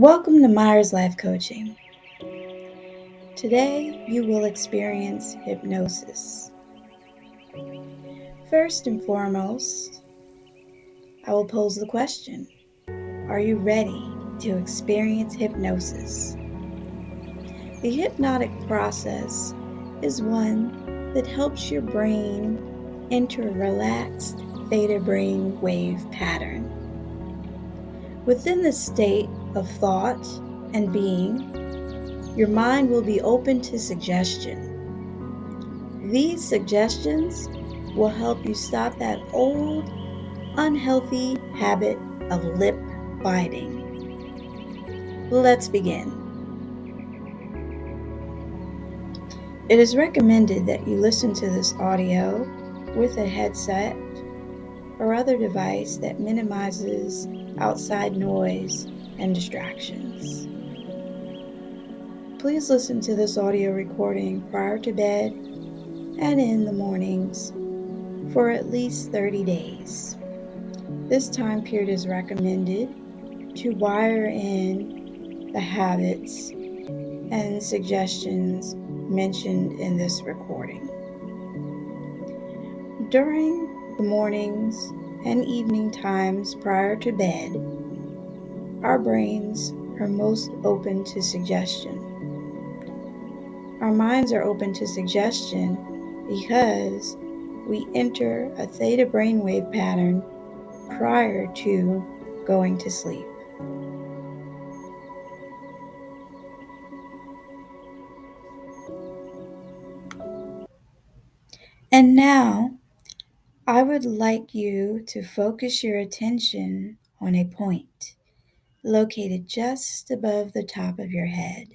Welcome to Myers Life Coaching. Today you will experience hypnosis. First and foremost, I will pose the question: are you ready to experience hypnosis? The hypnotic process is one that helps your brain enter a relaxed theta brain wave pattern. Within this state of thought and being, your mind will be open to suggestion. These suggestions will help you stop that old, unhealthy habit of lip biting. Let's begin. It is recommended that you listen to this audio with a headset or other device that minimizes outside noise and distractions. Please listen to this audio recording prior to bed and in the mornings for at least 30 days. This time period is recommended to wire in the habits and suggestions mentioned in this recording. During the mornings and evening times prior to bed, our brains are most open to suggestion. Our minds are open to suggestion because we enter a theta brainwave pattern prior to going to sleep. And now, I would like you to focus your attention on a point located just above the top of your head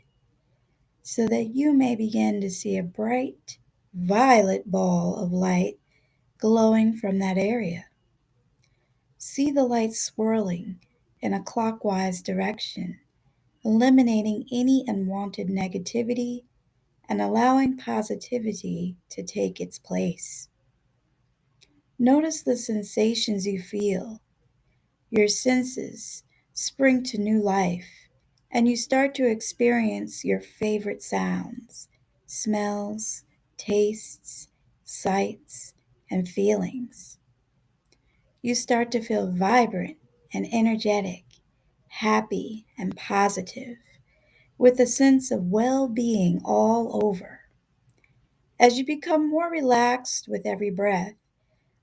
so that you may begin to see a bright violet ball of light glowing from that area. See the light swirling in a clockwise direction, eliminating any unwanted negativity and allowing positivity to take its place. Notice the sensations you feel. Your senses spring to new life, and you start to experience your favorite sounds, smells, tastes, sights, and feelings. You start to feel vibrant and energetic, happy and positive, with a sense of well-being all over. As you become more relaxed with every breath,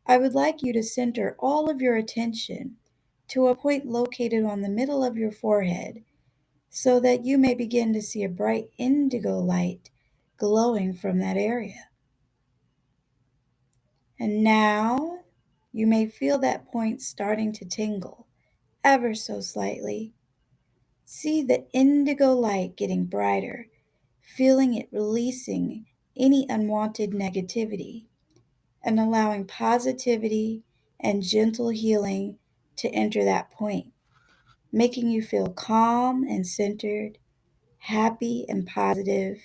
I would like you to center all of your attention to a point located on the middle of your forehead so that you may begin to see a bright indigo light glowing from that area. And now you may feel that point starting to tingle ever so slightly. See the indigo light getting brighter, feeling it releasing any unwanted negativity and allowing positivity and gentle healing to enter that point, making you feel calm and centered, happy and positive,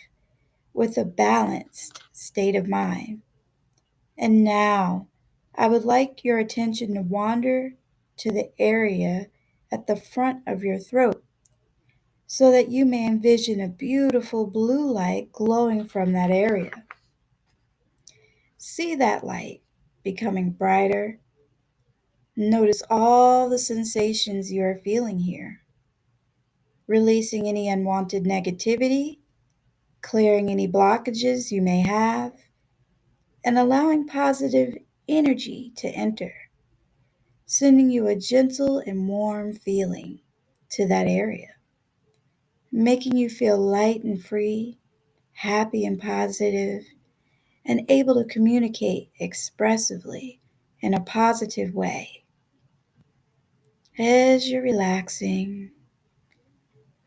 with a balanced state of mind. And now, I would like your attention to wander to the area at the front of your throat so that you may envision a beautiful blue light glowing from that area. See that light becoming brighter. Notice all the sensations you are feeling here, releasing any unwanted negativity, clearing any blockages you may have, and allowing positive energy to enter, sending you a gentle and warm feeling to that area, making you feel light and free, happy and positive, and able to communicate expressively in a positive way. As you're relaxing,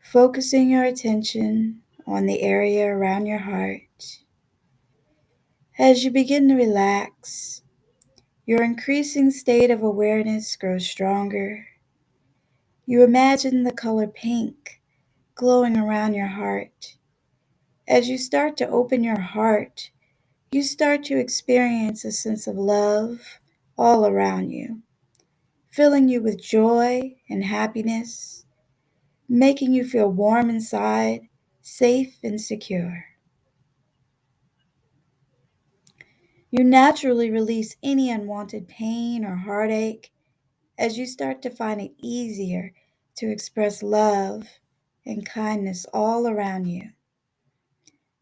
focusing your attention on the area around your heart, as you begin to relax, your increasing state of awareness grows stronger. You imagine the color pink glowing around your heart. As you start to open your heart, you start to experience a sense of love all around you, filling you with joy and happiness. making you feel warm inside, safe and secure. You naturally release any unwanted pain or heartache as you start to find it easier to express love and kindness all around you.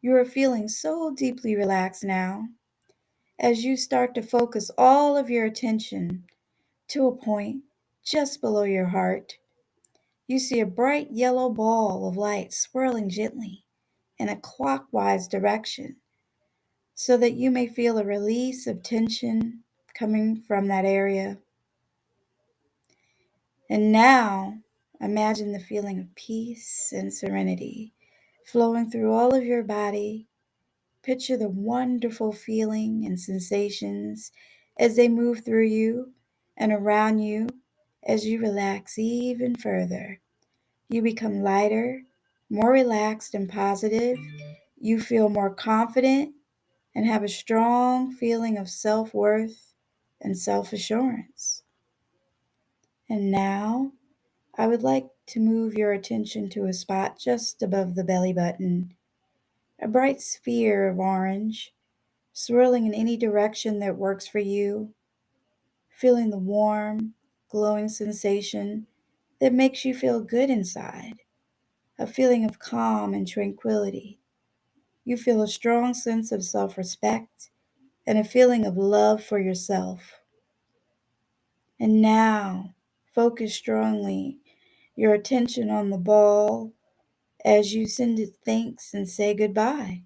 You are feeling so deeply relaxed now as you start to focus all of your attention to a point just below your heart. You see a bright yellow ball of light swirling gently in a clockwise direction so that you may feel a release of tension coming from that area. And now, imagine the feeling of peace and serenity flowing through all of your body. Picture the wonderful feeling and sensations as they move through you and around you as you relax even further. You become lighter, more relaxed and positive. You feel more confident and have a strong feeling of self-worth and self-assurance. And now, I would like to move your attention to a spot just above the belly button, a bright sphere of orange, swirling in any direction that works for you, feeling the warm, glowing sensation that makes you feel good inside, a feeling of calm and tranquility. You feel a strong sense of self respect and a feeling of love for yourself. And now, focus strongly your attention on the ball as you send it thanks and say goodbye.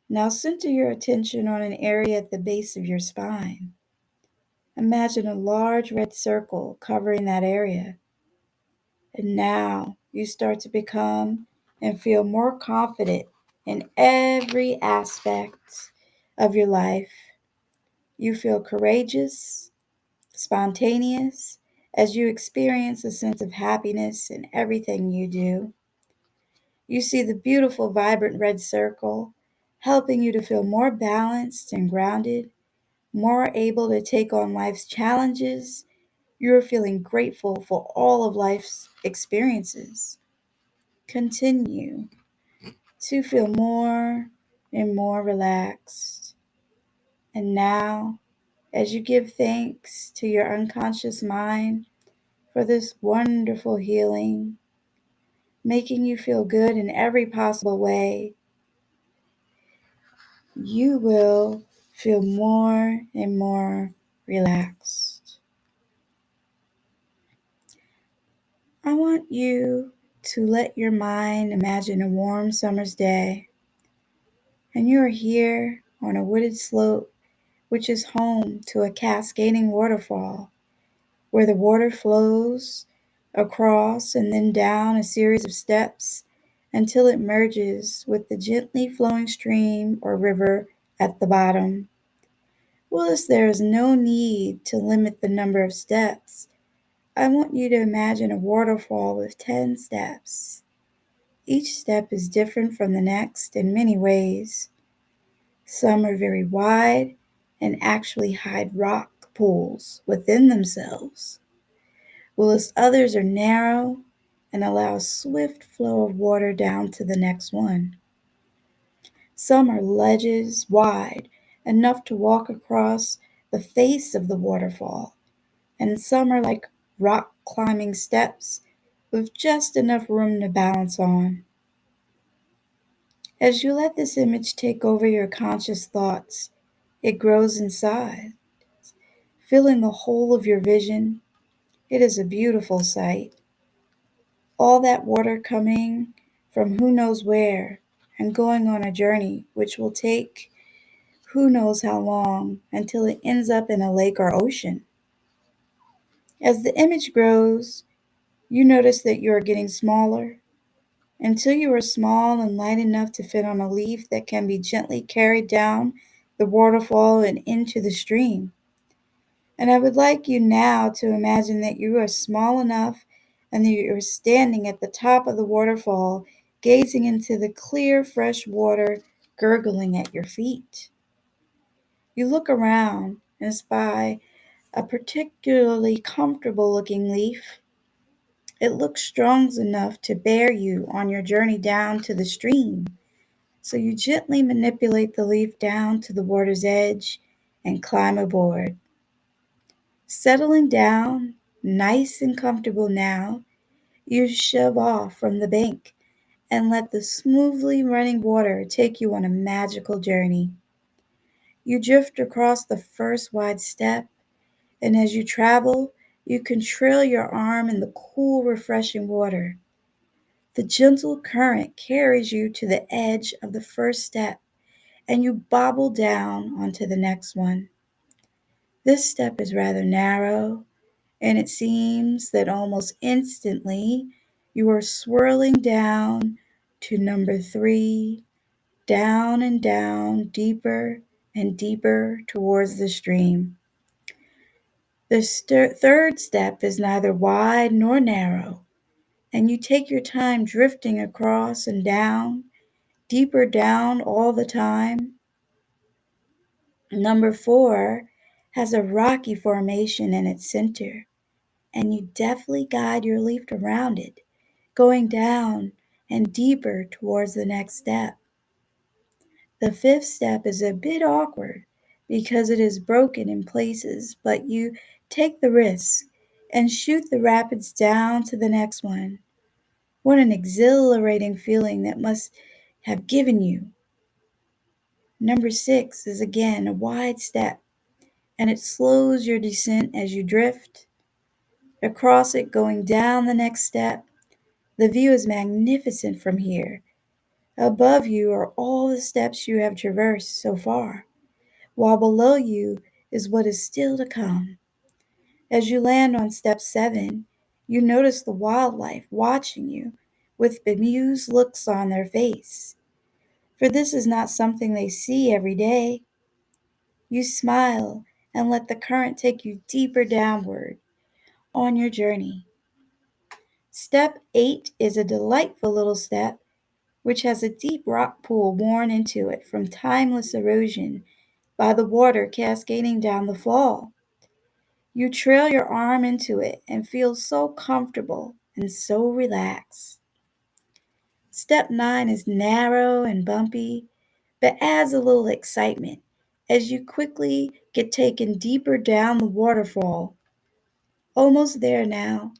Now center your attention on an area at the base of your spine. Imagine a large red circle covering that area. And now you start to become and feel more confident in every aspect of your life. You feel courageous, spontaneous, as you experience a sense of happiness in everything you do. You see the beautiful, vibrant red circle, helping you to feel more balanced and grounded, more able to take on life's challenges. You're feeling grateful for all of life's experiences. Continue to feel more and more relaxed. And now, as you give thanks to your unconscious mind for this wonderful healing, making you feel good in every possible way, you will feel more and more relaxed. I want you to let your mind imagine a warm summer's day, and you are here on a wooded slope which is home to a cascading waterfall where the water flows across and then down a series of steps until it merges with the gently flowing stream or river at the bottom. Whilst there is no need to limit the number of steps, I want you to imagine a waterfall with 10 steps. Each step is different from the next in many ways. Some are very wide and actually hide rock pools within themselves, whilst others are narrow and allow a swift flow of water down to the next one. Some are ledges wide enough to walk across the face of the waterfall, and some are like rock climbing steps with just enough room to balance on. As you let this image take over your conscious thoughts, it grows inside, filling the whole of your vision. It is a beautiful sight. All that water coming from who knows where and going on a journey which will take who knows how long until it ends up in a lake or ocean. As the image grows, you notice that you are getting smaller until you are small and light enough to fit on a leaf that can be gently carried down the waterfall and into the stream. And I would like you now to imagine that you are small enough and that you are standing at the top of the waterfall, gazing into the clear, fresh water gurgling at your feet. You look around and spy a particularly comfortable looking leaf It looks strong enough to bear you on your journey down to the stream. So you gently manipulate the leaf down to the water's edge and climb aboard. Settling down, nice and comfortable now, you shove off from the bank and let the smoothly running water take you on a magical journey. You drift across the first wide step, and as you travel, you can trail your arm in the cool, refreshing water. The gentle current carries you to the edge of the first step, and you bobble down onto the next one. This step is rather narrow, and it seems that almost instantly you are swirling down to number 3, down and down, deeper and deeper towards the stream. The third step is neither wide nor narrow, and you take your time drifting across and down, deeper down all the time. Number 4 has a rocky formation in its center, and you deftly guide your leaf around it, going down and deeper towards the next step. The fifth step is a bit awkward because it is broken in places, but you take the risk and shoot the rapids down to the next one. What an exhilarating feeling that must have given you. Number 6 is again a wide step, and it slows your descent as you drift across it, going down the next step. The view is magnificent from here. Above you are all the steps you have traversed so far, while below you is what is still to come. As you land on step 7, you notice the wildlife watching you with bemused looks on their face, for this is not something they see every day. You smile and let the current take you deeper downward on your journey. Step 8 is a delightful little step which has a deep rock pool worn into it from timeless erosion by the water cascading down the fall. You trail your arm into it and feel so comfortable and so relaxed. Step 9 is narrow and bumpy, but adds a little excitement as you quickly get taken deeper down the waterfall. Almost there now,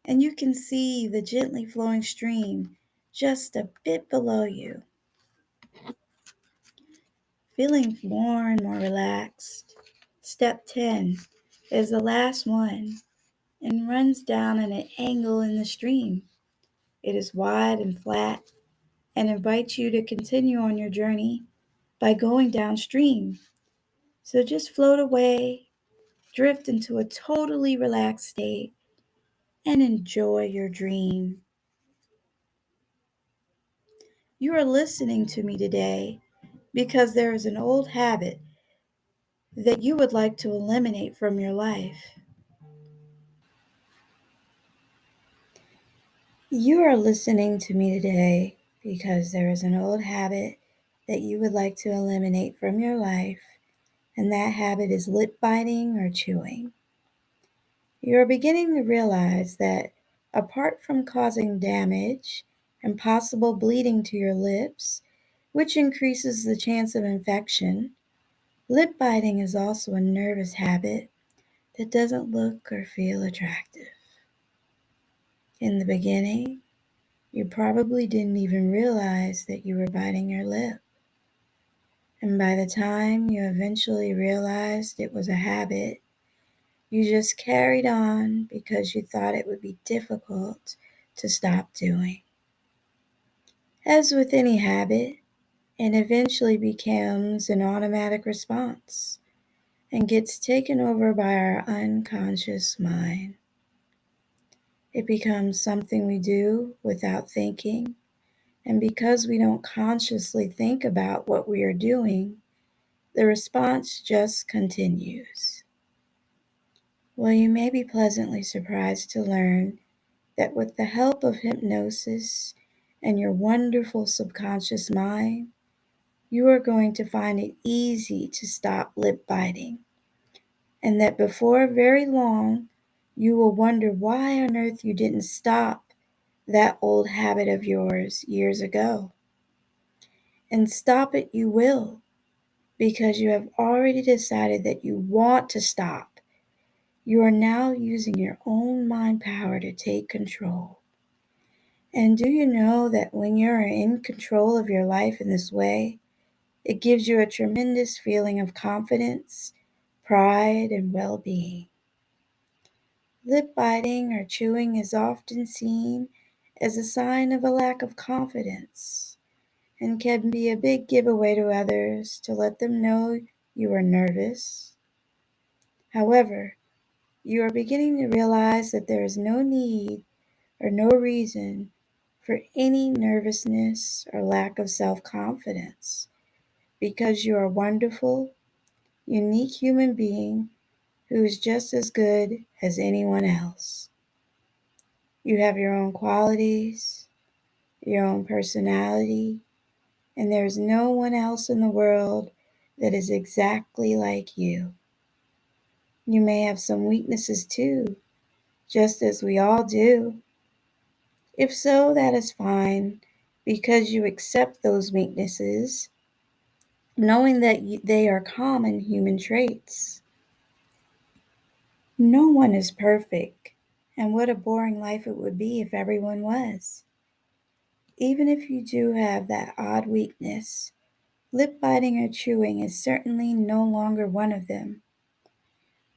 and you can see the gently flowing stream just a bit below you. Feeling more and more relaxed, step 10 is the last one and runs down at an angle in the stream. It is wide and flat and invites you to continue on your journey by going downstream. So just float away, drift into a totally relaxed state, and enjoy your dream. You are listening to me today because there is an old habit that you would like to eliminate from your life. You are listening to me today because there is an old habit that you would like to eliminate from your life, and that habit is lip biting or chewing. You are beginning to realize that apart from causing damage and possible bleeding to your lips, which increases the chance of infection, lip biting is also a nervous habit that doesn't look or feel attractive. In the beginning, you probably didn't even realize that you were biting your lip. And by the time you eventually realized it was a habit, you just carried on because you thought it would be difficult to stop doing. As with any habit, it eventually becomes an automatic response and gets taken over by our unconscious mind. It becomes something we do without thinking, and because we don't consciously think about what we are doing, the response just continues. Well, you may be pleasantly surprised to learn that with the help of hypnosis and your wonderful subconscious mind, you are going to find it easy to stop lip biting, and that before very long, You will wonder why on earth you didn't stop that old habit of yours years ago. And stop it you will, because you have already decided that you want to stop. You are now using your own mind power to take control. And do you know that when you're in control of your life in this way, it gives you a tremendous feeling of confidence, pride, and well being? Lip biting or chewing is often seen as a sign of a lack of confidence and can be a big giveaway to others to let them know you are nervous. However, you are beginning to realize that there is no need or no reason for any nervousness or lack of self confidence because you are a wonderful, unique human being who is just as good as anyone else. You have your own qualities, your own personality, and there is no one else in the world that is exactly like you. You may have some weaknesses too, just as we all do. If so, that is fine because you accept those weaknesses, knowing that they are common human traits. No one is perfect, and what a boring life it would be if everyone was. Even if you do have that odd weakness, lip biting or chewing is certainly no longer one of them,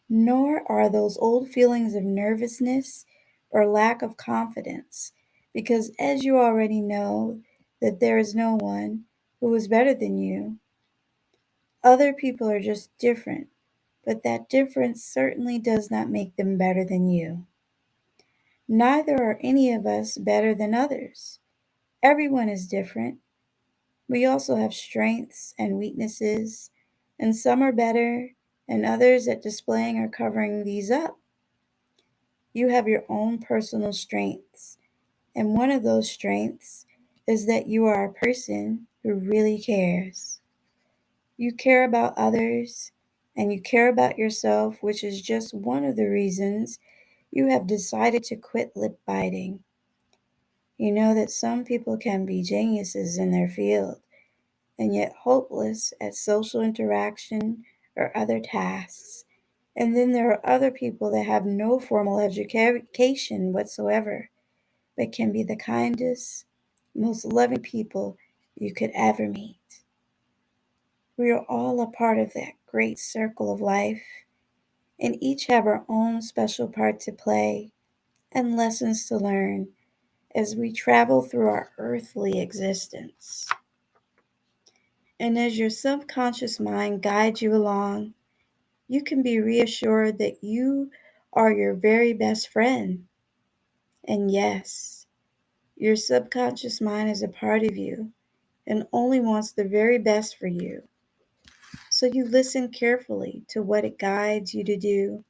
nor are those old feelings of nervousness or lack of confidence, because as you already know, that there is no one who is better than you. Other people are just different, but that difference certainly does not make them better than you. Neither are any of us better than others. Everyone is different. We also have strengths and weaknesses, and some are better, and others at displaying or covering these up. You have your own personal strengths, and one of those strengths is that you are a person who really cares. You care about others, and you care about yourself, which is just one of the reasons you have decided to quit lip biting. You know that some people can be geniuses in their field and yet hopeless at social interaction or other tasks. And then there are other people that have no formal education whatsoever, but can be the kindest, most loving people you could ever meet. We are all a part of that great circle of life, and each have our own special part to play and lessons to learn as we travel through our earthly existence. And as your subconscious mind guides you along, you can be reassured that you are your very best friend. And yes, your subconscious mind is a part of you and only wants the very best for you. So you listen carefully to what it guides you to do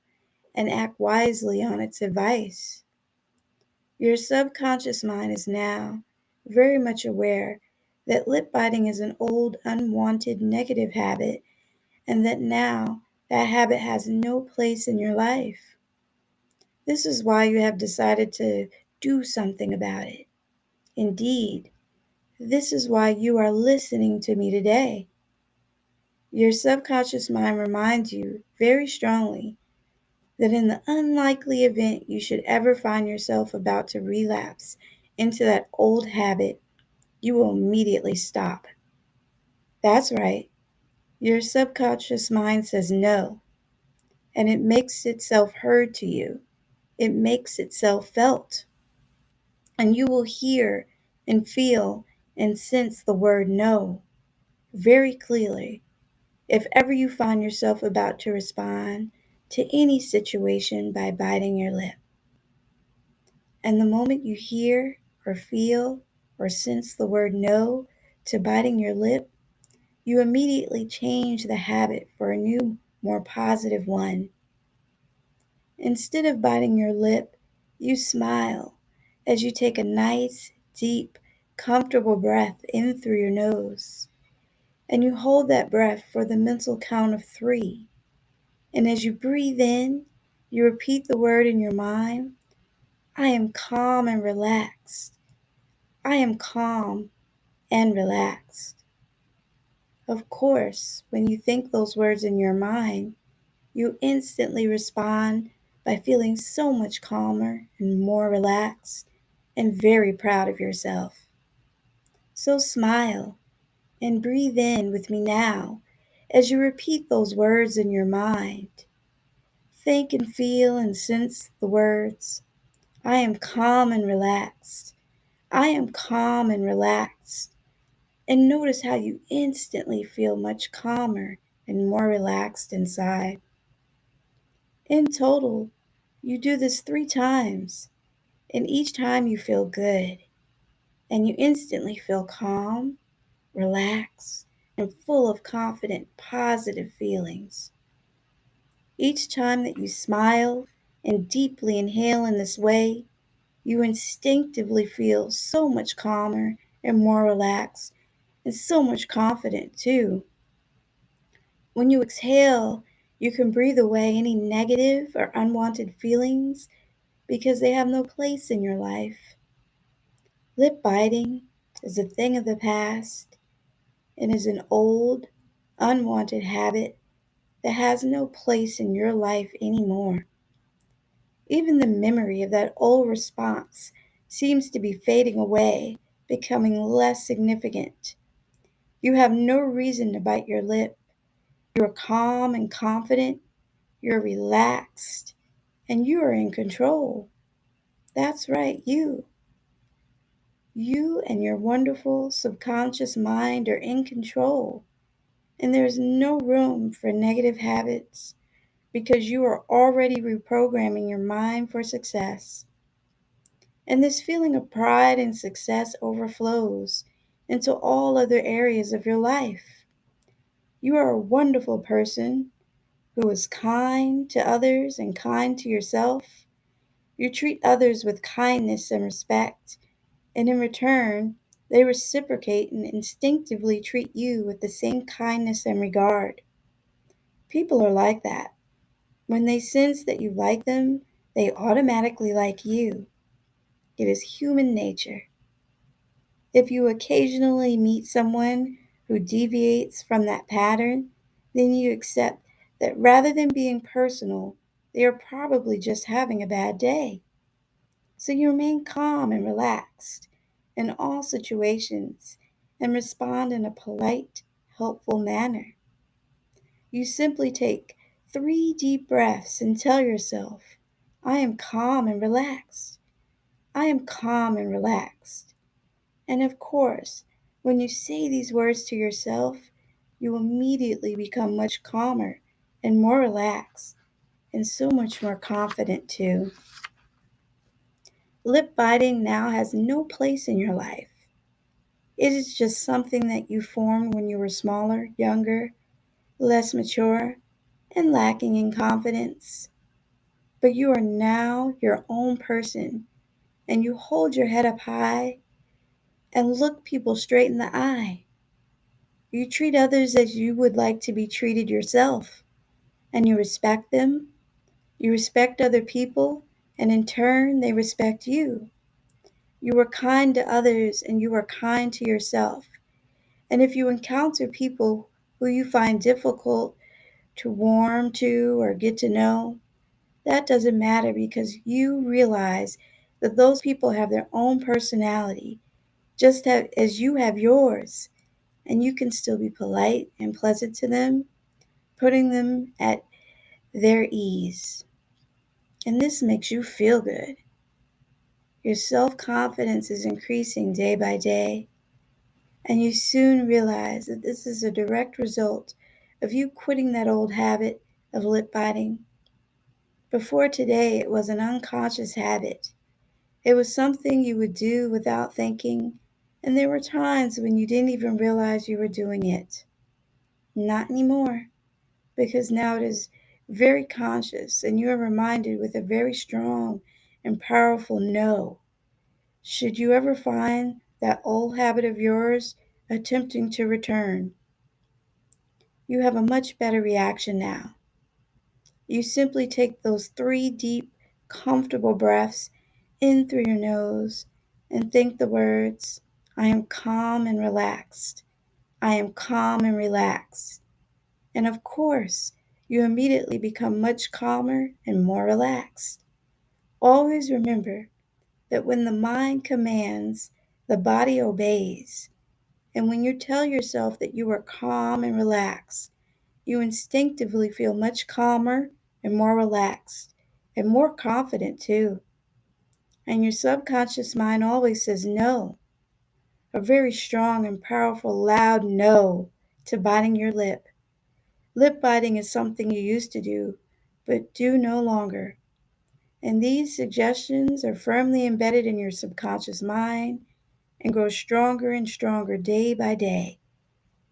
and act wisely on its advice. Your subconscious mind is now very much aware that lip biting is an old, unwanted, negative habit, and that now that habit has no place in your life. This is why you have decided to do something about it. Indeed, this is why you are listening to me today. Your subconscious mind reminds you very strongly that in the unlikely event you should ever find yourself about to relapse into that old habit, you will immediately stop. That's right. Your subconscious mind says no, and it makes itself heard to you. It makes itself felt. And you will hear and feel and sense the word no very clearly if ever you find yourself about to respond to any situation by biting your lip. And the moment you hear or feel or sense the word no to biting your lip, you immediately change the habit for a new, more positive one. Instead of biting your lip, you smile as you take a nice, deep, comfortable breath in through your nose. And you hold that breath for the mental count of 3. And as you breathe in, You repeat the word in your mind. I am calm and relaxed. I am calm and relaxed. Of course, when you think those words in your mind, you instantly respond by feeling so much calmer and more relaxed and very proud of yourself. So smile and breathe in with me now as you repeat those words in your mind. Think and feel and sense the words. I am calm and relaxed. I am calm and relaxed. And notice how you instantly feel much calmer and more relaxed inside. In total, you do this 3 times, and each time you feel good, and you instantly feel calm, relaxed, and full of confident, positive feelings. Each time that you smile and deeply inhale in this way, you instinctively feel so much calmer and more relaxed, and so much confident too. When you exhale, you can breathe away any negative or unwanted feelings because they have no place in your life. Lip biting is a thing of the past and is an old, unwanted habit that has no place in your life anymore. Even the memory of that old response seems to be fading away, becoming less significant. You have no reason to bite your lip. You are calm and confident. You're relaxed and you are in control. That's right, you. You and your wonderful subconscious mind are in control, and there's no room for negative habits because you are already reprogramming your mind for success. And this feeling of pride and success overflows into all other areas of your life. You are a wonderful person who is kind to others and kind to yourself. You treat others with kindness and respect, and in return, they reciprocate and instinctively treat you with the same kindness and regard. People are like that. When they sense that you like them, they automatically like you. It is human nature. If you occasionally meet someone who deviates from that pattern, then you accept that rather than being personal, they are probably just having a bad day. So you remain calm and relaxed in all situations and respond in a polite, helpful manner. You simply take 3 deep breaths and tell yourself, I am calm and relaxed. I am calm and relaxed. And of course, when you say these words to yourself, you immediately become much calmer and more relaxed and so much more confident too. Lip biting now has no place in your life. It is just something that you formed when you were smaller, younger, less mature, and lacking in confidence. But you are now your own person, and you hold your head up high and look people straight in the eye. You treat others as you would like to be treated yourself, and you respect them. You respect other people, and in turn, they respect you. You are kind to others, and you are kind to yourself. And if you encounter people who you find difficult to warm to or get to know, that doesn't matter because you realize that those people have their own personality, as you have yours, and you can still be polite and pleasant to them, putting them at their ease. And this makes you feel good. Your self confidence is increasing day by day, and you soon realize that this is a direct result of you quitting that old habit of lip biting. Before today, it was an unconscious habit. It was something you would do without thinking, and there were times when you didn't even realize you were doing it. Not anymore, because now it is very conscious, and you are reminded with a very strong and powerful no. Should you ever find that old habit of yours attempting to return, you have a much better reaction now. You simply take those 3 deep, comfortable breaths in through your nose and think the words, I am calm and relaxed. I am calm and relaxed. And of course, you immediately become much calmer and more relaxed. Always remember that when the mind commands, the body obeys. And when you tell yourself that you are calm and relaxed, you instinctively feel much calmer and more relaxed and more confident too. And your subconscious mind always says no, a very strong and powerful loud no to biting your lip. Lip biting is something you used to do, but do no longer. And these suggestions are firmly embedded in your subconscious mind and grow stronger and stronger day by day.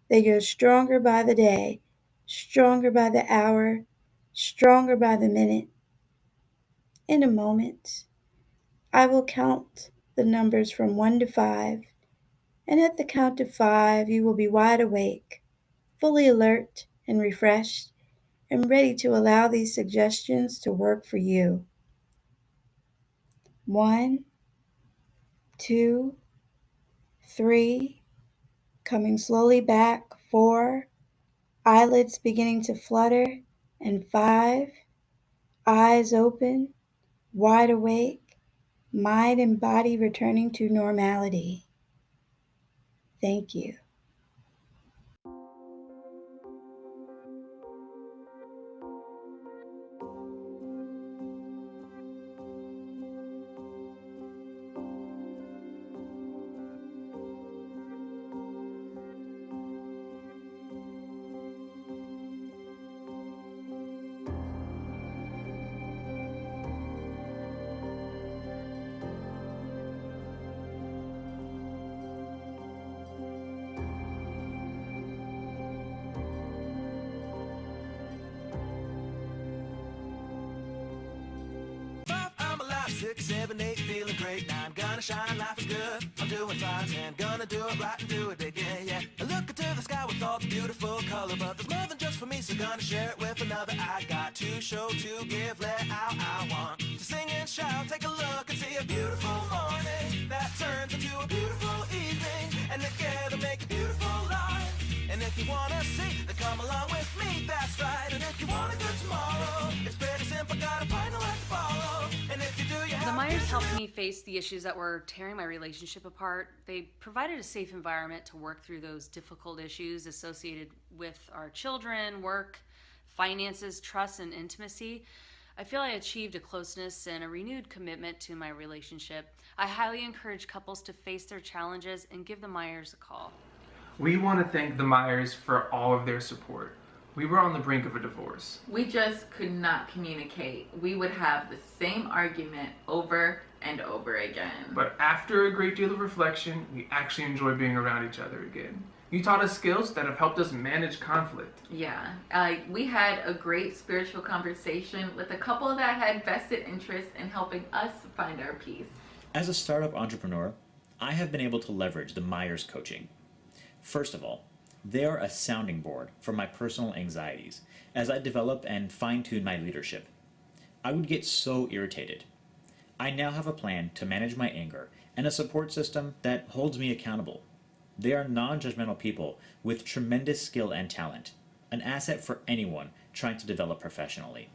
They grow stronger by the day, stronger by the hour, stronger by the minute. In a moment, I will count the numbers from 1 to 5, and at the count of 5, you will be wide awake, fully alert and refreshed, and ready to allow these suggestions to work for you. 1, 2, 3, coming slowly back, 4, eyelids beginning to flutter, and 5, eyes open, wide awake, mind and body returning to normality. Thank you. I'm alive, 6, 7, 8, feeling great. 9, gonna shine, life is good. I'm doing fine, 10, gonna do it right and do it again, yeah. I look into the sky with all the beautiful color, but there's more than just for me, so gonna share it with another. I got to show, to give, let out. I want to sing and shout, take a look and see a beautiful morning that turns into a beautiful evening, and together make a beautiful life. And if you wanna see, then come along with me, that's right. And if you want a good tomorrow, it's pretty simple, gotta find a light to follow. And if you do, you have The Myers helped me face the issues that were tearing my relationship apart. They provided a safe environment to work through those difficult issues associated with our children, work, finances, trust, and intimacy. I feel I achieved a closeness and a renewed commitment to my relationship. I highly encourage couples to face their challenges and give the Myers a call. We want to thank the Myers for all of their support. We were on the brink of a divorce. We just could not communicate. We would have the same argument over and over again. But after a great deal of reflection, we actually enjoy being around each other again. You taught us skills that have helped us manage conflict. Yeah, we had a great spiritual conversation with a couple that had vested interest in helping us find our peace. As a startup entrepreneur, I have been able to leverage the Myers coaching. First of all, they are a sounding board for my personal anxieties as I develop and fine-tune my leadership. I would get so irritated. I now have a plan to manage my anger and a support system that holds me accountable. They are non-judgmental people with tremendous skill and talent, an asset for anyone trying to develop professionally.